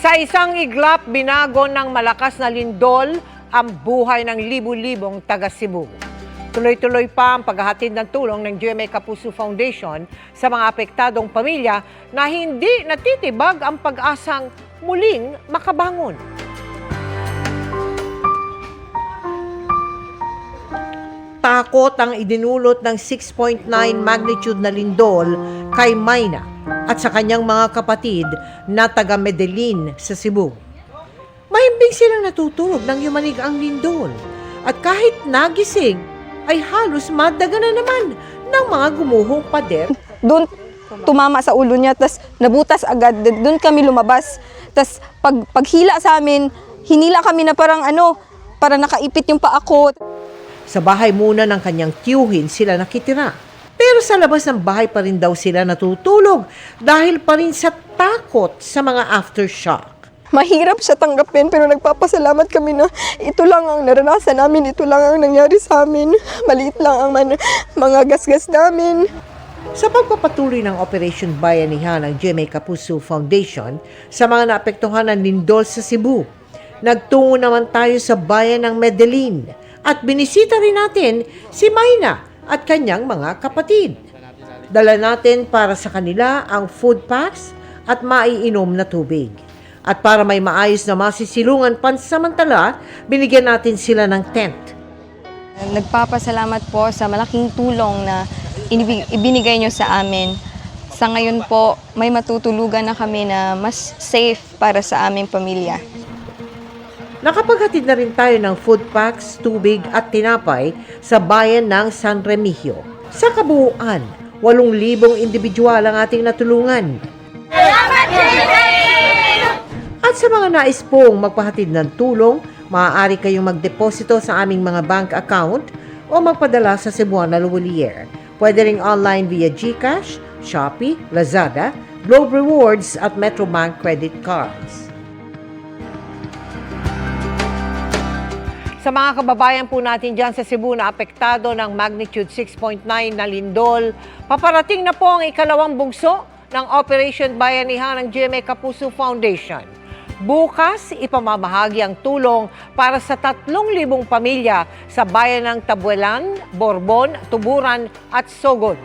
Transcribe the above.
Sa isang iglap, binago ng malakas na lindol ang buhay ng libu-libong taga Cebu. Tuloy-tuloy pa ang paghahatid ng tulong ng GMA Kapuso Foundation sa mga apektadong pamilya na hindi natitibag ang pag-asang muling makabangon. Takot ang idinulot ng 6.9 magnitude na lindol kay Mayna at sa kanyang mga kapatid na taga Medellin sa Cebu. Mahimbing silang natutulog nang yumanig ang lindol at kahit nagising ay halos madaga na naman ng mga gumuhong pader. Doon tumama sa ulo niya, tas nabutas agad, doon kami lumabas. Tas paghila sa amin, hinila kami na parang parang nakaipit yung paa ko. Sa bahay muna ng kanyang tiyuhin sila nakitira. Pero sa labas ng bahay pa rin daw sila natutulog dahil pa rin sa takot sa mga aftershock. Mahirap siya tanggapin pero nagpapasalamat kami na ito lang ang naranasan namin, ito lang ang nangyari sa amin. Maliit lang ang mga gasgas namin. Sa pagpapatuloy ng Operation Bayanihan ng GMA Kapuso Foundation sa mga naapektuhan ng lindol sa Cebu, nagtungo naman tayo sa bayan ng Medellin at binisita rin natin si Mayna at kanyang mga kapatid. Dala natin para sa kanila ang food packs at maiinom na tubig. At para may maayos na masisilungan pansamantala, binigyan natin sila ng tent. Nagpapasalamat po sa malaking tulong na ibinigay nyo sa amin. Sa ngayon po, may matutulugan na kami na mas safe para sa aming pamilya. Nakapaghatid na rin tayo ng food packs, tubig at tinapay sa bayan ng San Remigio. Sa kabuuan, 8,000 individual ang ating natulungan. At sa mga nais pong magpahatid ng tulong, maaari kayong magdeposito sa aming mga bank account o magpadala sa Cebuana Luwalier. Pwede ring online via GCash, Shopee, Lazada, Globe Rewards at Metrobank credit cards. Sa mga kababayan po natin dyan sa Cebu na apektado ng magnitude 6.9 na lindol, paparating na po ang ikalawang bugso ng Operation Bayanihan ng GMA Kapuso Foundation. Bukas, ipamamahagi ang tulong para sa 3,000 pamilya sa bayan ng Tabuelan, Borbon, Tuburan at Sogod.